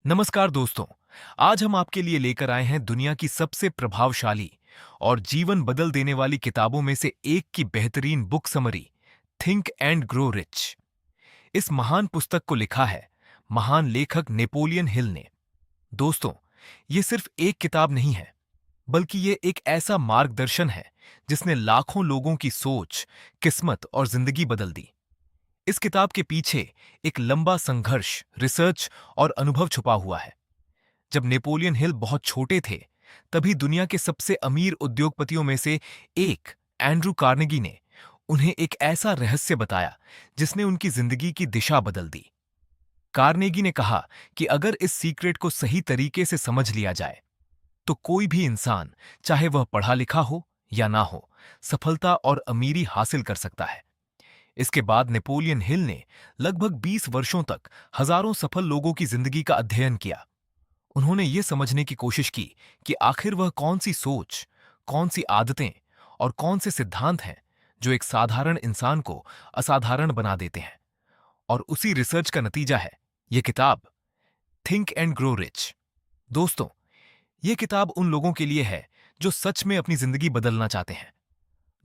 नमस्कार दोस्तों। आज हम आपके लिए लेकर आए हैं दुनिया की सबसे प्रभावशाली और जीवन बदल देने वाली किताबों में से एक की बेहतरीन book summary, think and grow rich. इस महान पुस्तक को लिखा है महान लेखक नेपोलियन हिल ने। दोस्तों, ये सिर्फ एक किताब नहीं है, बल्कि ये एक ऐसा मार्गदर्शन है जिसने लाखों लोगों की सोच, किस्मत और जिंदगी बदल दी। इस किताब के पीछे एक लंबा संघर्ष, रिसर्च और अनुभव छुपा हुआ है। जब नेपोलियन हिल बहुत छोटे थे, तभी दुनिया के सबसे अमीर उद्योगपतियों में से एक एंड्रू कार्नेगी ने उन्हें एक ऐसा रहस्य बताया जिसने उनकी जिंदगी की दिशा बदल दी। कार्नेगी ने कहा कि अगर इस सीक्रेट को सही तरीके से समझ लिया जाए, तो कोई भी इंसान, चाहे वह पढ़ा लिखा हो या ना हो, सफलता और अमीरी हासिल कर सकता है। इसके बाद नेपोलियन हिल ने लगभग 20 वर्षों तक हजारों सफल लोगों की जिंदगी का अध्ययन किया। उन्होंने ये समझने की कोशिश की कि आखिर वह कौन सी सोच, कौन सी आदतें और कौन से सिद्धांत हैं जो एक साधारण इंसान को असाधारण बना देते हैं। और उसी रिसर्च का नतीजा है ये किताब, थिंक एंड ग्रो रिच। दोस्तों, ये किताब उन लोगों के लिए है जो सच में अपनी जिंदगी बदलना चाहते हैं,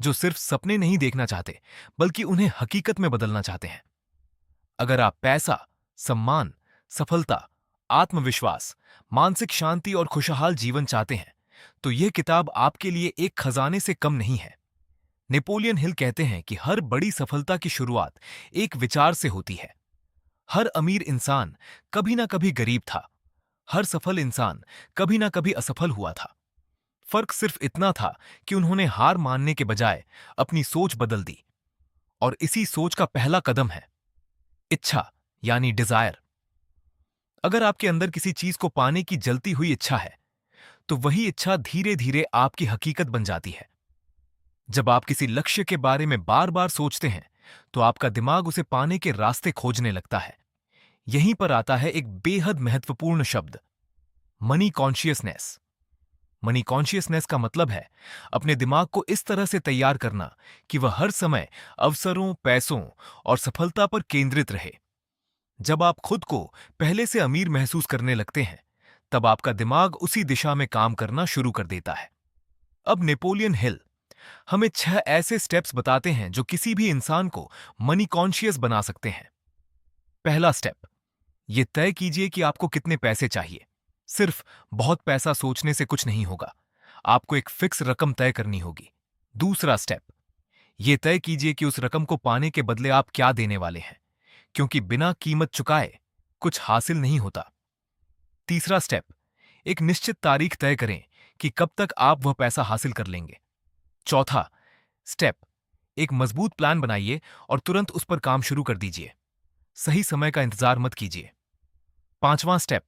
जो सिर्फ सपने नहीं देखना चाहते, बल्कि उन्हें हकीकत में बदलना चाहते हैं। अगर आप पैसा, सम्मान, सफलता, आत्मविश्वास, मानसिक शांति और खुशहाल जीवन चाहते हैं, तो यह किताब आपके लिए एक खजाने से कम नहीं है। नेपोलियन हिल कहते हैं कि हर बड़ी सफलता की शुरुआत एक विचार से होती है। हर अमीर इंसान कभी ना कभी गरीब था। हर सफल इंसान कभी ना कभी असफल हुआ था। फर्क सिर्फ इतना था कि उन्होंने हार मानने के बजाय अपनी सोच बदल दी। और इसी सोच का पहला कदम है इच्छा, यानी डिजायर। अगर आपके अंदर किसी चीज को पाने की जलती हुई इच्छा है, तो वही इच्छा धीरे धीरे आपकी हकीकत बन जाती है। जब आप किसी लक्ष्य के बारे में बार बार सोचते हैं, तो आपका दिमाग उसे पाने के रास्ते खोजने लगता है। यहीं पर आता है एक बेहद महत्वपूर्ण शब्द, मनी कॉन्शियसनेस। मनी कॉन्शियसनेस का मतलब है अपने दिमाग को इस तरह से तैयार करना कि वह हर समय अवसरों, पैसों और सफलता पर केंद्रित रहे। जब आप खुद को पहले से अमीर महसूस करने लगते हैं, तब आपका दिमाग उसी दिशा में काम करना शुरू कर देता है। अब नेपोलियन हिल हमें 6 ऐसे स्टेप्स बताते हैं जो किसी भी इंसान को मनी कॉन्शियस बना सकते हैं। पहला स्टेप, यह तय कीजिए कि आपको कितने पैसे चाहिए। सिर्फ बहुत पैसा सोचने से कुछ नहीं होगा, आपको एक फिक्स रकम तय करनी होगी। दूसरा स्टेप, यह तय कीजिए कि उस रकम को पाने के बदले आप क्या देने वाले हैं, क्योंकि बिना कीमत चुकाए कुछ हासिल नहीं होता। तीसरा स्टेप, एक निश्चित तारीख तय करें कि कब तक आप वह पैसा हासिल कर लेंगे। चौथा स्टेप, एक मजबूत प्लान बनाइए और तुरंत उस पर काम शुरू कर दीजिए। सही समय का इंतजार मत कीजिए। पांचवां स्टेप,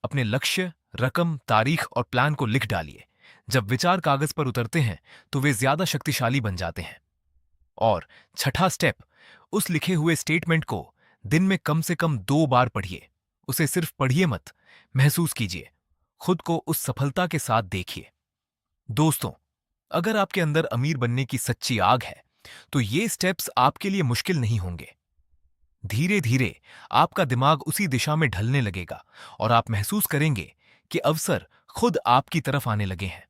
अपने लक्ष्य, रकम, तारीख और प्लान को लिख डालिए। जब विचार कागज पर उतरते हैं, तो वे ज्यादा शक्तिशाली बन जाते हैं। और छठा स्टेप, उस लिखे हुए स्टेटमेंट को दिन में कम से कम 2 बार पढ़िए। उसे सिर्फ पढ़िए मत, महसूस कीजिए। खुद को उस सफलता के साथ देखिए। दोस्तों, अगर आपके अंदर अमीर बनने की सच्ची आग है, तो ये स्टेप्स आपके लिए मुश्किल नहीं होंगे। धीरे धीरे आपका दिमाग उसी दिशा में ढलने लगेगा और आप महसूस करेंगे कि अवसर खुद आपकी तरफ आने लगे हैं।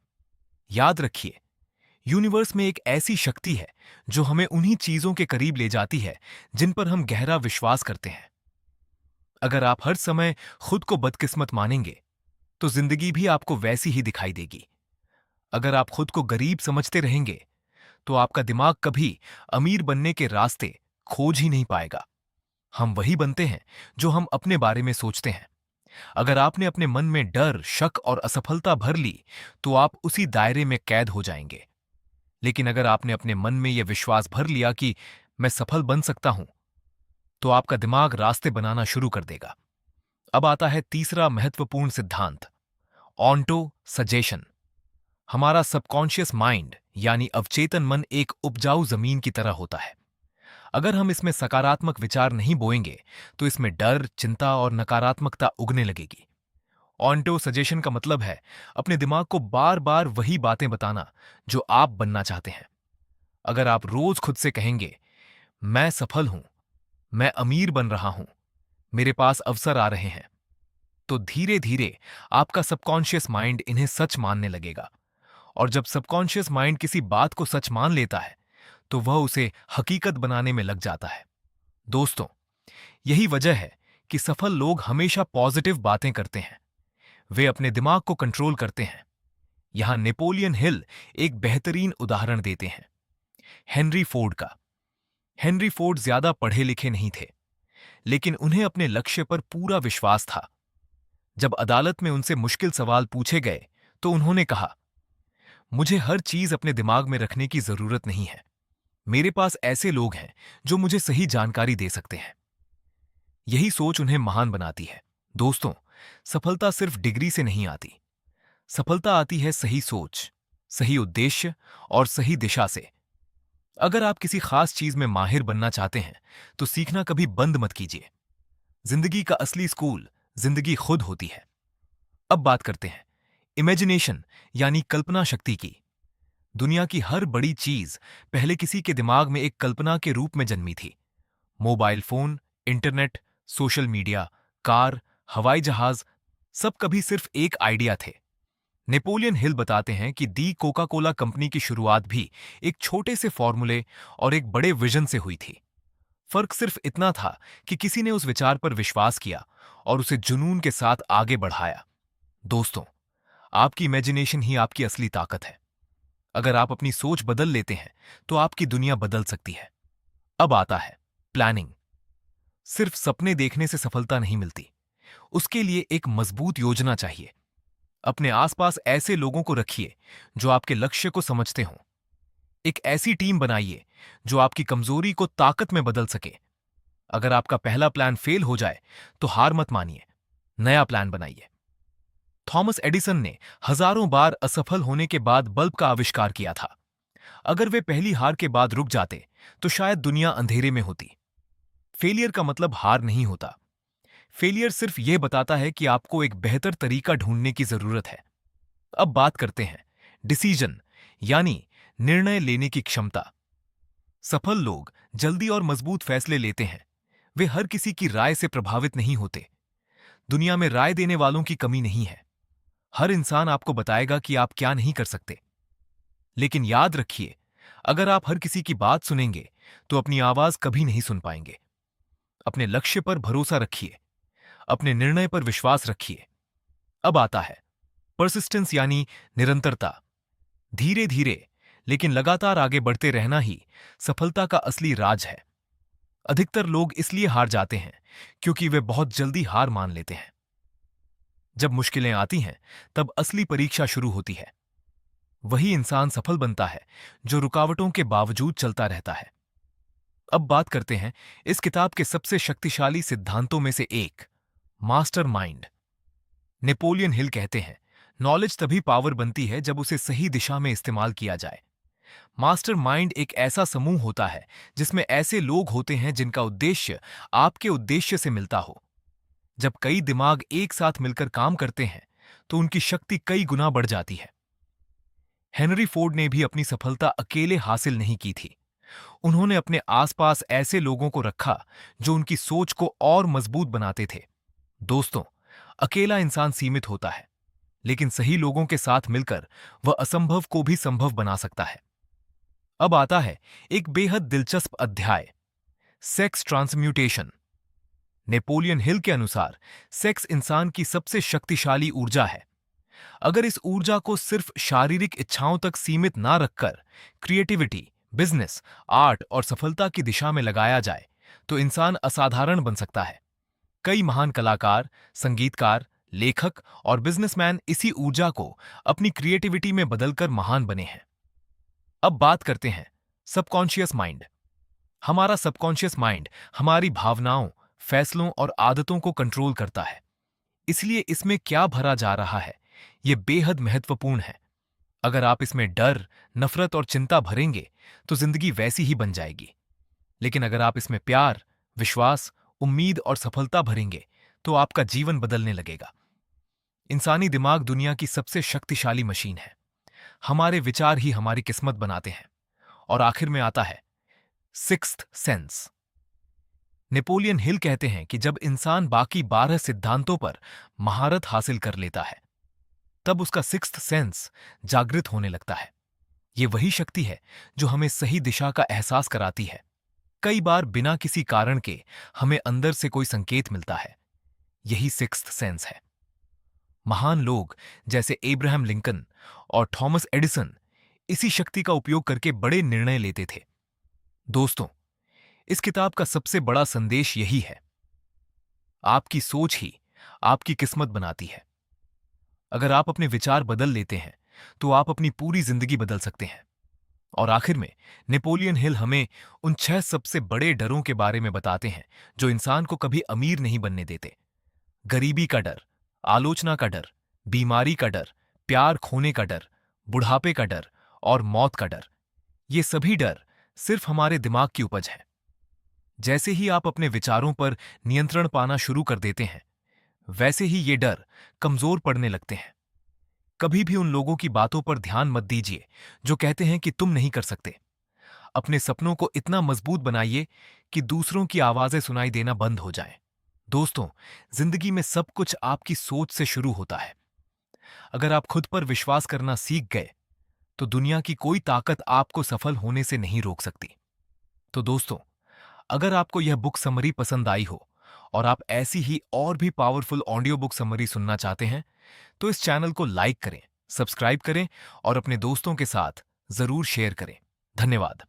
याद रखिए, यूनिवर्स में एक ऐसी शक्ति है जो हमें उन्हीं चीजों के करीब ले जाती है जिन पर हम गहरा विश्वास करते हैं। अगर आप हर समय खुद को बदकिस्मत मानेंगे, तो जिंदगी भी आपको वैसी ही दिखाई देगी। अगर आप खुद को गरीब समझते रहेंगे, तो आपका दिमाग कभी अमीर बनने के रास्ते खोज ही नहीं पाएगा। हम वही बनते हैं जो हम अपने बारे में सोचते हैं। अगर आपने अपने मन में डर, शक और असफलता भर ली, तो आप उसी दायरे में कैद हो जाएंगे। लेकिन अगर आपने अपने मन में यह विश्वास भर लिया कि मैं सफल बन सकता हूं, तो आपका दिमाग रास्ते बनाना शुरू कर देगा। अब आता है तीसरा महत्वपूर्ण सिद्धांत, ऑन्टो सजेशन। हमारा सबकॉन्शियस माइंड, यानी अवचेतन मन, एक उपजाऊ जमीन की तरह होता है। अगर हम इसमें सकारात्मक विचार नहीं बोएंगे, तो इसमें डर, चिंता और नकारात्मकता उगने लगेगी। ऑन्टो सजेशन का मतलब है अपने दिमाग को बार बार वही बातें बताना जो आप बनना चाहते हैं। अगर आप रोज खुद से कहेंगे, मैं सफल हूं, मैं अमीर बन रहा हूं, मेरे पास अवसर आ रहे हैं, तो धीरे धीरे आपका सबकॉन्शियस माइंड इन्हें सच मानने लगेगा। और जब सबकॉन्शियस माइंड किसी बात को सच मान लेता है तो वह उसे हकीकत बनाने में लग जाता है। दोस्तों, यही वजह है कि सफल लोग हमेशा पॉजिटिव बातें करते हैं। वे अपने दिमाग को कंट्रोल करते हैं। यहां नेपोलियन हिल एक बेहतरीन उदाहरण देते हैं, हेनरी फोर्ड का। हेनरी फोर्ड ज्यादा पढ़े लिखे नहीं थे, लेकिन उन्हें अपने लक्ष्य पर पूरा विश्वास था। जब अदालत में उनसे मुश्किल सवाल पूछे गए तो उन्होंने कहा, मुझे हर चीज अपने दिमाग में रखने की जरूरत नहीं है। मेरे पास ऐसे लोग हैं जो मुझे सही जानकारी दे सकते हैं। यही सोच उन्हें महान बनाती है। दोस्तों, सफलता सिर्फ डिग्री से नहीं आती। सफलता आती है सही सोच, सही उद्देश्य और सही दिशा से। अगर आप किसी खास चीज में माहिर बनना चाहते हैं तो सीखना कभी बंद मत कीजिए। जिंदगी का असली स्कूल जिंदगी खुद होती है। अब बात करते हैं इमेजिनेशन यानी कल्पना शक्ति की। दुनिया की हर बड़ी चीज पहले किसी के दिमाग में एक कल्पना के रूप में जन्मी थी। Mobile phone, internet, social media, car, हवाई जहाज, सब कभी सिर्फ एक आइडिया थे। नेपोलियन हिल बताते हैं कि दी कोका कोला कंपनी की शुरुआत भी एक छोटे से फॉर्मूले और एक बड़े विजन से हुई थी। फर्क सिर्फ इतना था कि किसी ने उस विचार पर विश्वास किया और उसे जुनून के साथ आगे बढ़ाया। दोस्तों, आपकी इमेजिनेशन ही आपकी असली ताकत है। अगर आप अपनी सोच बदल लेते हैं तो आपकी दुनिया बदल सकती है। अब आता है प्लानिंग। सिर्फ सपने देखने से सफलता नहीं मिलती, उसके लिए एक मजबूत योजना चाहिए। अपने आसपास ऐसे लोगों को रखिए जो आपके लक्ष्य को समझते हों। एक ऐसी टीम बनाइए जो आपकी कमजोरी को ताकत में बदल सके। अगर आपका पहला प्लान फेल हो जाए तो हार मत मानिए, नया प्लान बनाइए। थॉमस एडिसन ने हजारों बार असफल होने के बाद बल्ब का आविष्कार किया था। अगर वे पहली हार के बाद रुक जाते तो शायद दुनिया अंधेरे में होती। फेलियर का मतलब हार नहीं होता। फेलियर सिर्फ यह बताता है कि आपको एक बेहतर तरीका ढूंढने की जरूरत है। अब बात करते हैं डिसीजन यानी निर्णय लेने की क्षमता। सफल लोग जल्दी और मजबूत फैसले लेते हैं। वे हर किसी की राय से प्रभावित नहीं होते। दुनिया में राय देने वालों की कमी नहीं है। हर इंसान आपको बताएगा कि आप क्या नहीं कर सकते। लेकिन याद रखिए, अगर आप हर किसी की बात सुनेंगे तो अपनी आवाज कभी नहीं सुन पाएंगे। अपने लक्ष्य पर भरोसा रखिए, अपने निर्णय पर विश्वास रखिए। अब आता है परसिस्टेंस यानी निरंतरता। धीरे धीरे लेकिन लगातार आगे बढ़ते रहना ही सफलता का असली राज है। अधिकतर लोग इसलिए हार जाते हैं क्योंकि वे बहुत जल्दी हार मान लेते हैं। जब मुश्किलें आती हैं तब असली परीक्षा शुरू होती है। वही इंसान सफल बनता है जो रुकावटों के बावजूद चलता रहता है। अब बात करते हैं इस किताब के सबसे शक्तिशाली सिद्धांतों में से एक, मास्टर माइंड। नेपोलियन हिल कहते हैं, नॉलेज तभी पावर बनती है जब उसे सही दिशा में इस्तेमाल किया जाए। मास्टर माइंड एक ऐसा समूह होता है जिसमें ऐसे लोग होते हैं जिनका उद्देश्य आपके उद्देश्य से मिलता हो। जब कई दिमाग एक साथ मिलकर काम करते हैं तो उनकी शक्ति कई गुना बढ़ जाती है। हेनरी फोर्ड ने भी अपनी सफलता अकेले हासिल नहीं की थी। उन्होंने अपने आसपास ऐसे लोगों को रखा जो उनकी सोच को और मजबूत बनाते थे। दोस्तों, अकेला इंसान सीमित होता है, लेकिन सही लोगों के साथ मिलकर वह असंभव को भी संभव बना सकता है। अब आता है एक बेहद दिलचस्प अध्याय, सेक्स ट्रांसम्यूटेशन। नेपोलियन हिल के अनुसार सेक्स इंसान की सबसे शक्तिशाली ऊर्जा है। अगर इस ऊर्जा को सिर्फ शारीरिक इच्छाओं तक सीमित ना रखकर क्रिएटिविटी, बिजनेस, आर्ट और सफलता की दिशा में लगाया जाए तो इंसान असाधारण बन सकता है। कई महान कलाकार, संगीतकार, लेखक और बिजनेसमैन इसी ऊर्जा को अपनी क्रिएटिविटी में बदलकर महान बने हैं। अब बात करते हैं सबकॉन्शियस माइंड। हमारा सबकॉन्शियस माइंड हमारी भावनाओं, फैसलों और आदतों को कंट्रोल करता है। इसलिए इसमें क्या भरा जा रहा है यह बेहद महत्वपूर्ण है। अगर आप इसमें डर, नफरत और चिंता भरेंगे तो जिंदगी वैसी ही बन जाएगी। लेकिन अगर आप इसमें प्यार, विश्वास, उम्मीद और सफलता भरेंगे तो आपका जीवन बदलने लगेगा। इंसानी दिमाग दुनिया की सबसे शक्तिशाली मशीन है। हमारे विचार ही हमारी किस्मत बनाते हैं। और आखिर में आता है सिक्स्थ सेंस। नेपोलियन हिल कहते हैं कि जब इंसान बाकी 12 सिद्धांतों पर महारत हासिल कर लेता है, तब उसका सिक्स्थ सेंस जागृत होने लगता है। ये वही शक्ति है जो हमें सही दिशा का एहसास कराती है। कई बार बिना किसी कारण के हमें अंदर से कोई संकेत मिलता है। यही सिक्स्थ सेंस है। महान लोग जैसे एब्राहम लिंकन और थॉमस एडिसन इसी शक्ति का उपयोग करके बड़े निर्णय लेते थे। दोस्तों, इस किताब का सबसे बड़ा संदेश यही है, आपकी सोच ही आपकी किस्मत बनाती है। अगर आप अपने विचार बदल लेते हैं तो आप अपनी पूरी जिंदगी बदल सकते हैं। और आखिर में नेपोलियन हिल हमें उन 6 सबसे बड़े डरों के बारे में बताते हैं जो इंसान को कभी अमीर नहीं बनने देते। गरीबी का डर, आलोचना का डर, बीमारी का डर, प्यार खोने का डर, बुढ़ापे का डर और मौत का डर। ये सभी डर सिर्फ हमारे दिमाग की उपज है। जैसे ही आप अपने विचारों पर नियंत्रण पाना शुरू कर देते हैं, वैसे ही ये डर कमजोर पड़ने लगते हैं। कभी भी उन लोगों की बातों पर ध्यान मत दीजिए जो कहते हैं कि तुम नहीं कर सकते। अपने सपनों को इतना मजबूत बनाइए कि दूसरों की आवाजें सुनाई देना बंद हो जाएं। दोस्तों, जिंदगी में सब कुछ आपकी सोच से शुरू होता है। अगर आप खुद पर विश्वास करना सीख गए, तो दुनिया की कोई ताकत आपको सफल होने से नहीं रोक सकती। तो दोस्तों, अगर आपको यह बुक समरी पसंद आई हो और आप ऐसी ही और भी पावरफुल ऑडियो बुक समरी सुनना चाहते हैं, तो इस चैनल को लाइक करें, सब्सक्राइब करें और अपने दोस्तों के साथ जरूर शेयर करें। धन्यवाद।